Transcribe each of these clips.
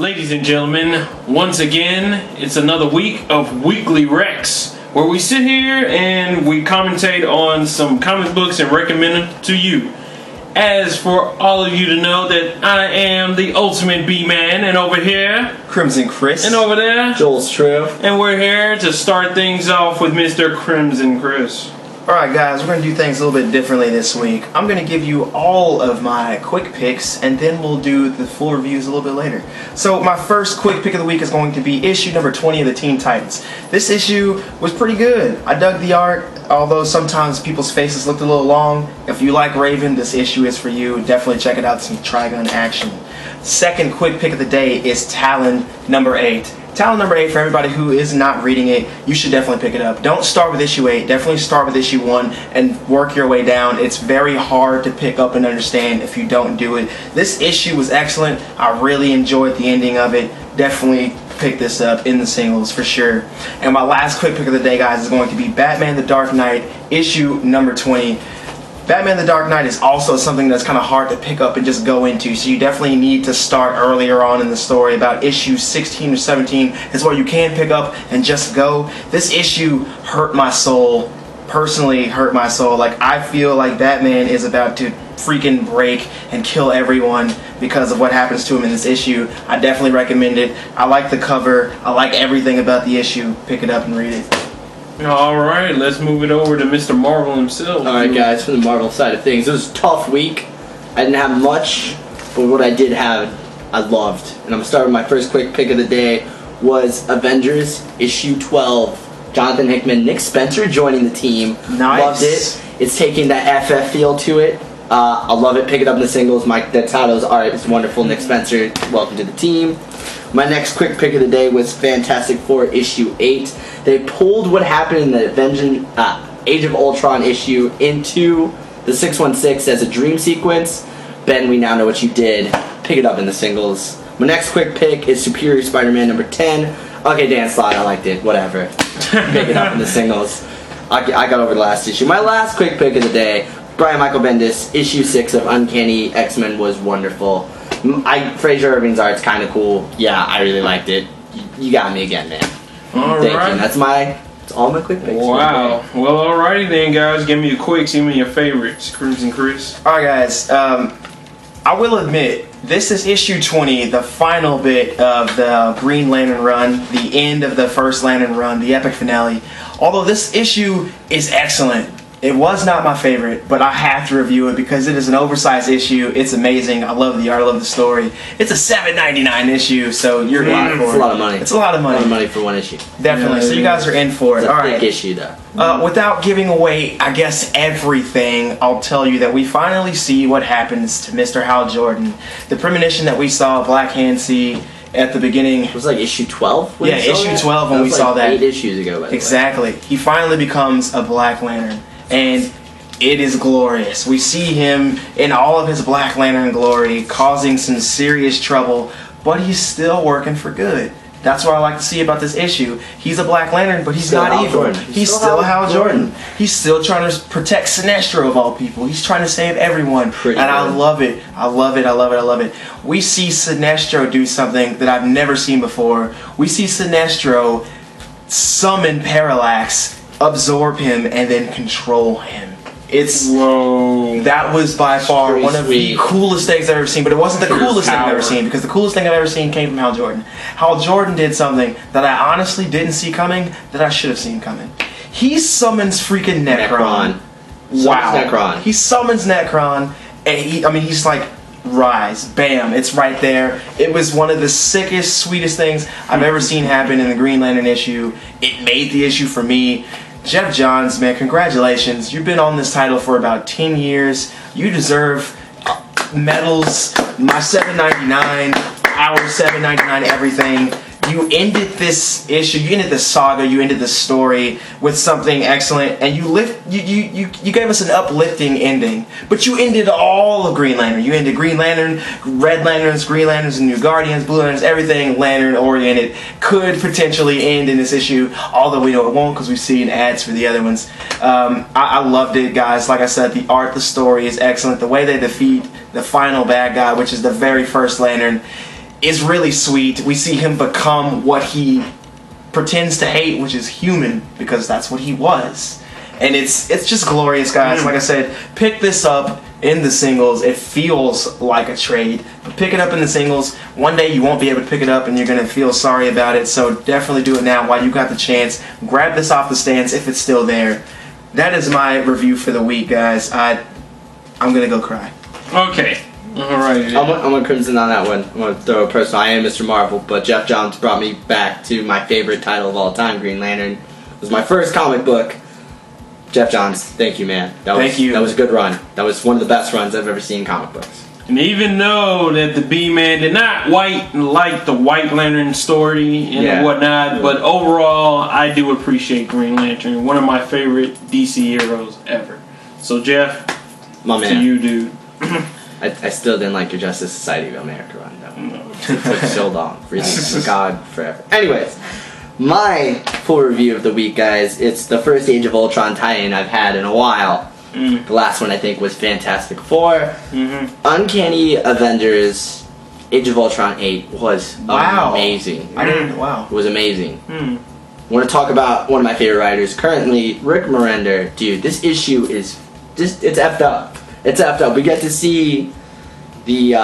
Ladies and gentlemen, once again, it's another week of Weekly Rex, where we sit here and we commentate on some comic books and recommend them to you. As for all of you to know that I am the ultimate B-Man, and over here, Crimson Chris. and over there, Joel's True. and we're here to start things off with Mr. Crimson Chris. Alright guys, we're going to do things a little bit differently this week. I'm going to give you all of my quick picks, and then we'll do the full reviews a little bit later. So my first quick pick of the week is going to be issue number 20 of the Teen Titans. This issue was pretty good. I dug the art, although sometimes people's faces looked a little long. If you like Raven, this issue is for you. Definitely check it out, some Trigun action. Second quick pick of the day is Talon number 8. Talon number 8, for everybody who is not reading it, you should definitely pick it up. Don't start with issue 8, definitely start with issue 1 and work your way down. It's very hard to pick up and understand if you don't do it. This issue was excellent. I really enjoyed the ending of it. Definitely pick this up in the singles for sure. And my last quick pick of the day, guys, is going to be Batman the Dark Knight, issue number 20. Batman the Dark Knight is also something that's kind of hard to pick up and just go into, so you definitely need to start earlier on in the story. About issue 16 or 17 is where you can pick up and just go. This issue hurt my soul, personally hurt my soul. Like, I feel like Batman is about to freaking break and kill everyone because of what happens to him in this issue. I definitely recommend it. I like the cover. I like everything about the issue. Pick it up and read it. Alright, let's move it over to Mr. Marvel himself. Alright guys, from the Marvel side of things, it was a tough week. I didn't have much, but what I did have, I loved. And I'm going to start with my first quick pick of the day was Avengers issue 12. Jonathan Hickman, Nick Spencer joining the team. Nice. Loved it. It's taking that FF feel to it. I love it. Pick it up in the singles. Mike Dettato's art is wonderful. Nick Spencer, welcome to the team. My next quick pick of the day was Fantastic Four issue 8. They pulled what happened in the Age of Ultron issue into the 616 as a dream sequence. Ben, we now know what you did. Pick it up in the singles. My next quick pick is Superior Spider-Man number 10. Okay, Dan Slott, I liked it. Whatever. Pick it up in the singles. I got over the last issue. My last quick pick of the day, Brian Michael Bendis, issue 6 of Uncanny X-Men was wonderful. Fraser Irving's art's kind of cool. Yeah, I really liked it. You got me again, man. Thank you. That's all my quick picks. Wow. Well, alrighty then, guys. Give me your quicks. Give me your favorites. Crimson Chris. Alright guys, I will admit, this is issue 20, the final bit of the Green Lantern run, the end of the first Lantern run, the epic finale. Although this issue is excellent. It was not my favorite, but I have to review it because it is an oversized issue. It's amazing. I love the art. I love the story. It's a $7.99 issue, so you're in for it. It's a lot of money. It's a lot of money. A lot of money for one issue. Definitely. So you guys are in for it. It's a All thick right. issue, though. Without giving away, I guess, everything, I'll tell you that we finally see what happens to Mr. Hal Jordan. The premonition that we saw Black Hand see at the beginning. It was like issue 12? Yeah, issue 12 when we saw that. 8 issues ago, by the way. Exactly. He finally becomes a Black Lantern. And it is glorious. We see him in all of his Black Lantern glory, causing some serious trouble, but he's still working for good. That's what I like to see about this issue. He's a Black Lantern, but he's Still not Hal evil. Jordan. He's still Hal Jordan. He's still trying to protect Sinestro of all people. He's trying to save everyone. Pretty and I good. love it. I love it. I love it. I love it. We see Sinestro do something that I've never seen before. We see Sinestro summon Parallax, absorb him, and then control him. Whoa. That was by far Pretty one of sweet. the coolest things I've ever seen, but it wasn't the Pure coolest thing I've ever power. seen, because the coolest thing I've ever seen came from Hal Jordan. Hal Jordan did something that I honestly didn't see coming, that I should have seen coming. He summons freaking Necron. Wow. Summons Necron. He summons Necron, and he's like, rise, bam, it's right there. It was one of the sickest, sweetest things I've ever seen happen in the Green Lantern issue. It made the issue for me. Jeff Johns, man, congratulations. You've been on this title for about 10 years. You deserve medals, my $7.99, our $7.99 everything. You ended this issue, you ended this saga, you ended this story with something excellent, and you gave us an uplifting ending. But you ended all of Green Lantern. You ended Green Lantern, Red Lanterns, Green Lanterns, and New Guardians, Blue Lanterns, everything Lantern oriented could potentially end in this issue, although we know it won't because we've seen ads for the other ones. I loved it, guys. Like I said, the art, the story is excellent. The way they defeat the final bad guy, which is the very first Lantern, is really sweet. We see him become what he pretends to hate, which is human, because that's what he was. And it's just glorious, guys. Like I said, pick this up in the singles. It feels like a trade, but pick it up in the singles. One day you won't be able to pick it up and you're going to feel sorry about it, so definitely do it now while you got the chance. Grab this off the stands if it's still there. That is my review for the week, guys. I'm going to go cry. Okay. Alright. I'm gonna crimson on that one. I'm gonna throw a personal. I am Mr. Marvel, but Jeff Johns brought me back to my favorite title of all time, Green Lantern. It was my first comic book. Jeff Johns, thank you, man. Thank you. That was a good run. That was one of the best runs I've ever seen in comic books. And even though that the B-Man did not like the White Lantern story and whatnot, but overall, I do appreciate Green Lantern. One of my favorite DC heroes ever. So, Jeff, My to man. you, dude. I still didn't like your Justice Society of America run, though. No. It took so long. Really, God, forever. Anyways, my full review of the week, guys. It's the first Age of Ultron tie-in I've had in a while. The last one I think was Fantastic Four. Uncanny Avengers Age of Ultron 8 was amazing. I didn't. Wow. It was amazing. I want to talk about one of my favorite writers currently, Rick Remender. Dude, this issue is just, it's effed up. It's effed up. We get to see the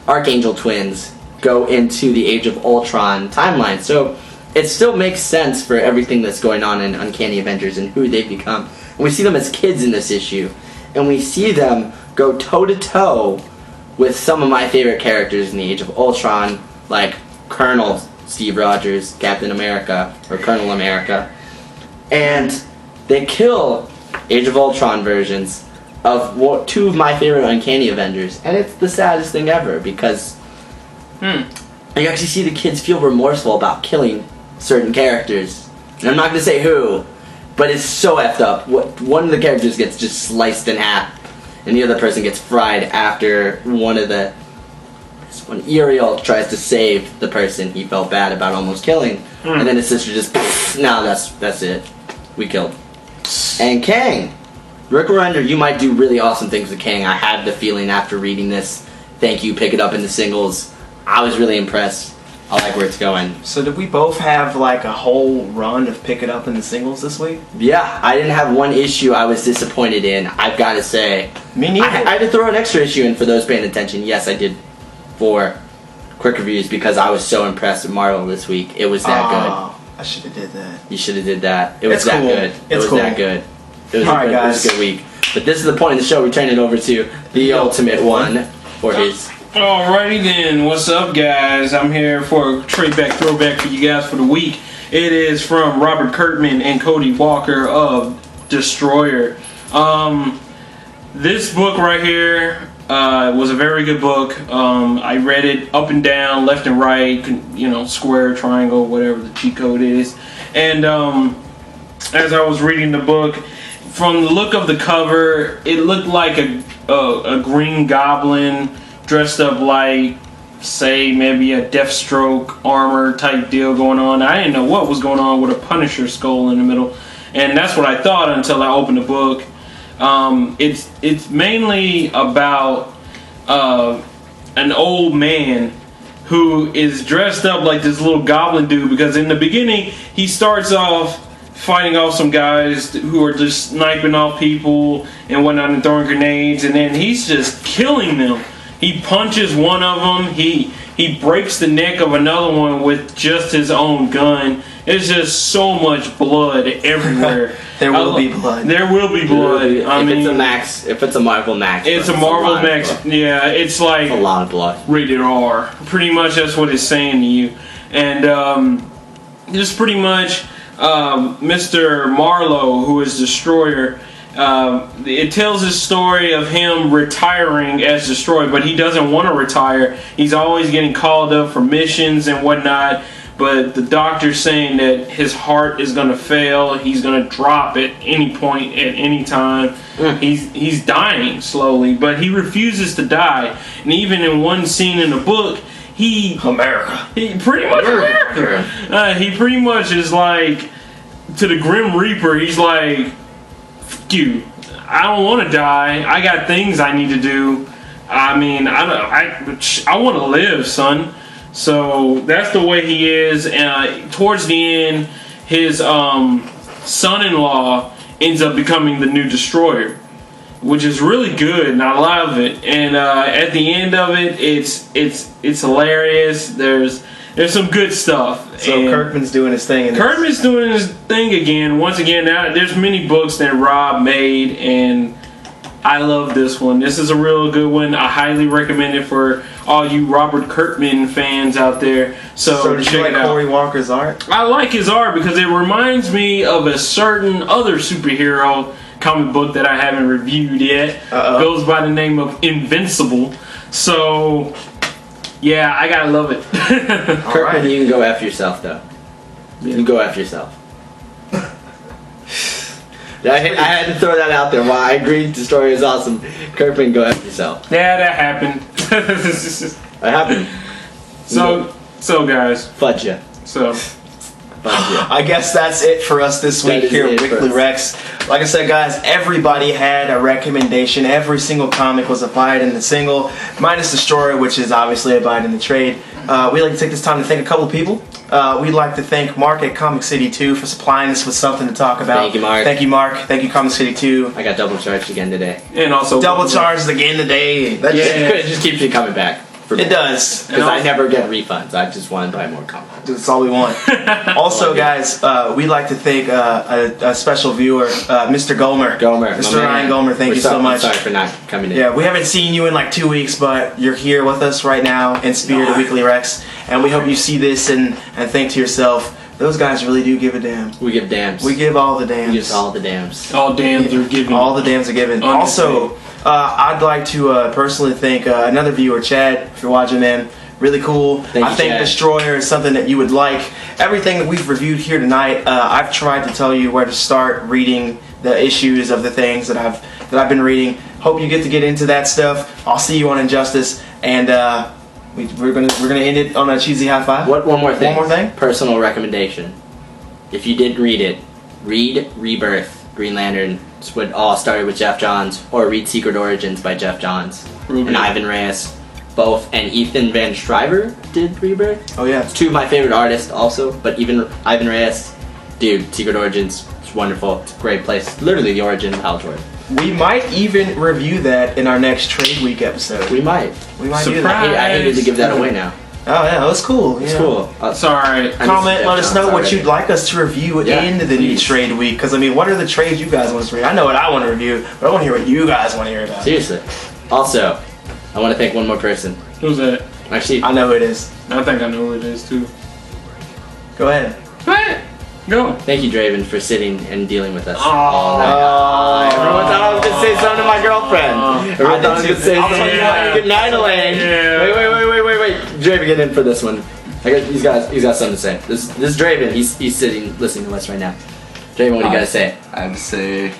Archangel twins go into the Age of Ultron timeline. So it still makes sense for everything that's going on in Uncanny Avengers and who they've become. And we see them as kids in this issue. And we see them go toe-to-toe with some of my favorite characters in the Age of Ultron, like Colonel Steve Rogers, Captain America, or Colonel America. And they kill Age of Ultron versions of two of my favorite Uncanny Avengers. And it's the saddest thing ever, because you actually see the kids feel remorseful about killing certain characters. And I'm not going to say who, but it's so effed up. One of the characters gets just sliced in half, and the other person gets fried after when Uriel tries to save the person he felt bad about almost killing, and then his sister just, no, that's it. We killed. And Kang. Rick Remender, you might do really awesome things with Kang. I had the feeling after reading this. Thank you, pick it up in the singles. I was really impressed. I like where it's going. So did we both have like a whole run of pick it up in the singles this week? Yeah, I didn't have one issue I was disappointed in, I've got to say. Me neither. I had to throw an extra issue in for those paying attention. Yes, I did 4 quick reviews because I was so impressed with Marvel this week. It was that I should have did that. good. You should have did that. It was It's that cool. good. It was It's cool. that good. It was, Alright, it was a good week. But this is the point of the show. We turn it over to the Ultimate One for his... Alrighty then, what's up, guys? I'm here for a trade back throwback for you guys for the week. It is from Robert Kirkman and Cody Walker of Destroyer. This book right here was a very good book. I read it up and down, left and right, square, triangle, whatever the cheat code is. And as I was reading the book, from the look of the cover, it looked like a Green Goblin dressed up like, say, maybe a Deathstroke armor type deal going on. I didn't know what was going on with a Punisher skull in the middle, and that's what I thought until I opened the book. It's mainly about an old man who is dressed up like this little goblin dude, because in the beginning he starts off fighting off some guys who are just sniping off people and whatnot and throwing grenades, and then he's just killing them. He punches one of them. He breaks the neck of another one with just his own gun. It's just so much blood everywhere. There will be blood. There will be blood. If it's a Marvel Max. It's a Marvel Max. Yeah, it's like a lot of blood. Rated R. Pretty much that's what it's saying to you. And just pretty much Mr. Marlowe, who is Destroyer, it tells the story of him retiring as Destroyer, but he doesn't want to retire. He's always getting called up for missions and whatnot, but the doctor's saying that his heart is going to fail. He's going to drop at any point, at any time. He's dying slowly, but he refuses to die. And even in one scene in the book, he pretty much is like, to the Grim Reaper, he's like, you, I don't want to die. I got things I need to do. I mean, I want to live, son. So that's the way he is. Towards the end, his son-in-law ends up becoming the new Destroyer, which is really good, and I love it. And at the end of it, it's hilarious. There's some good stuff. So and Kirkman's doing his thing. Kirkman's doing his thing again. Once again, now there's many books that Rob made, and I love this one. This is a real good one. I highly recommend it for all you Robert Kirkman fans out there. So did check you like it out. Cory Walker's art? I like his art because it reminds me of a certain other superhero comic book that I haven't reviewed yet. Goes by the name of Invincible. So yeah, I gotta love it. Kirkman, right. you can go after yourself though. You can go after yourself. I had to throw that out there. While I agreed Destroyer is awesome, Kirkman, go after yourself. Yeah, that happened. That happened. So guys, Fudge ya. so Fudge ya. I guess that's it for us this That week is here at it for Weekly us. Rex. Like I said, guys, everybody had a recommendation. Every single comic was a buy it in the single, minus Destroyer, which is obviously a buy it in the trade. We'd like to take this time to thank a couple of people. We'd like to thank Mark at Comic City 2 for supplying us with something to talk about. Thank you, Mark. Thank you, Mark. Thank you, Comic City 2. I got double charged again today. and also Double charged again today. That It just keeps you coming back. It does. Because I never get refunds. I just want to buy more comics. That's all we want. Also, guys, we'd like to thank a special viewer, Mr. Gomer. Gomer. Mr. Ryan Gomer, thank you so much. Sorry for not coming in. Yeah, we haven't seen you in like 2 weeks, but you're here with us right now in spirit of Weekly Rex, and we hope you see this and think to yourself, those guys really do give a damn. We give dams. We give all the dams. We give all the dams. all dams are given. All the dams are given. Also, I'd like to personally thank another viewer, Chad, if you're watching, man. Really cool. Thank I you, think Chad. Destroyer is something that you would like. Everything that we've reviewed here tonight, I've tried to tell you where to start reading the issues of the things that I've been reading. Hope you get to get into that stuff. I'll see you on Injustice, and we're gonna end it on a cheesy high five. One more thing. One more thing? Personal recommendation. If you didn't read it, read Rebirth, Green Lantern. It's what all started with Jeff Johns, or read Secret Origins by Jeff Johns and Ivan Reyes. Both, and Ethan Van Sciver did Rebirth. Oh yeah. It's two of my favorite artists also, but even Ivan Reyes, dude, Secret Origins, it's wonderful. It's a great place. Literally the origin of Hal Jordan. We might even review that in our next Trade Week episode. We might. We might do Surprise. that. I hated to give that away now. Oh yeah, that's cool. It's yeah. cool. Sorry. Comment, let us know what Sorry. you'd like us to review Yeah, in the new please. trade week. Because I mean, what are the trades you guys want us to read? I know what I want to review, but I want to hear what you guys want to hear about. Seriously. Also, I want to thank one more person. Who's that? Actually, I know who it is. I think I know who it is too. Go ahead. Go. thank you, Draven, for sitting and dealing with us Aw. all night. Everyone thought I was going to say something to my girlfriend. Everyone thought I was going to say I'll something tell you to what. my good night, Elaine. Yeah. Wait. Draven, get in for this one. He's got something to say. This is Draven. He's sitting listening to us right now. Draven, what do you got to say? I would say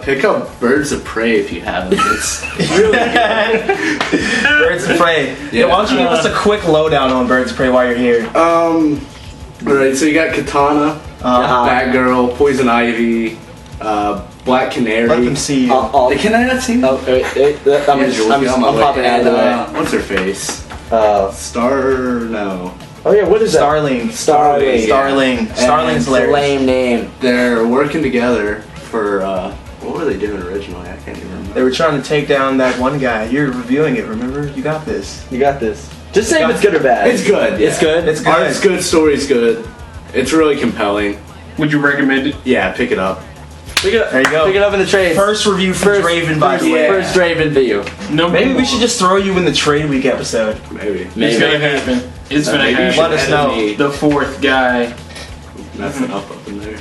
pick up Birds of Prey if you haven't. It's Birds of Prey. Yeah, why don't you give us a quick lowdown on Birds of Prey while you're here? alright. So you got Katana, Batgirl, Poison Ivy, Black Canary. Let them see you. Can I not see them? Oh, wait, I'm popping out of the way. What's her face? Oh No. yeah, what is that? Starling. Starling. Starling's And hilarious. Lame name. They're working together for what were they doing originally? I can't even remember. They were trying to take down that one guy. You're reviewing it, remember? You got this. You got this. Just say if it's good or bad. It's good. It's good. It's good. Art's good, story's good. It's really compelling. Would you recommend it? Yeah, pick it up. Pick it up. There you go. Pick it up in the trade. First review for Draven, by the way. First Draven video. No. Maybe we should just throw you in the trade week episode. Maybe. It's Maybe. gonna happen. It's gonna Maybe you happen. should Let us edit know. me The fourth guy. messing up in there.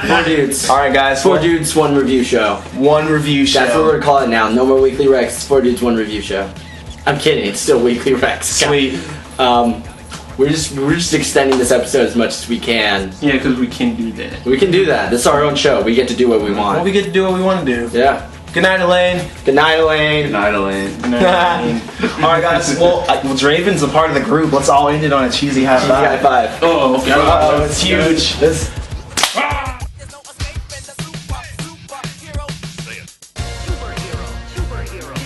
Four dudes. All right, guys. Four dudes, one review show. One review show. That's what we're gonna call it now. No more Weekly Rex. It's Four dudes, one review show. I'm kidding. It's still Weekly Rex. Sweet. We're just extending this episode as much as we can. Yeah, because we can do that. We can do that. This is our own show. We get to do what we Well, want. we get to do what we want to do. Yeah. Good night, Elaine. Good night, Elaine. Good night, Elaine. All right, guys. Well, Draven's a part of the group. Let's all end it on a cheesy high High five. five. Oh, okay. Oh, it's huge. This. Superhero.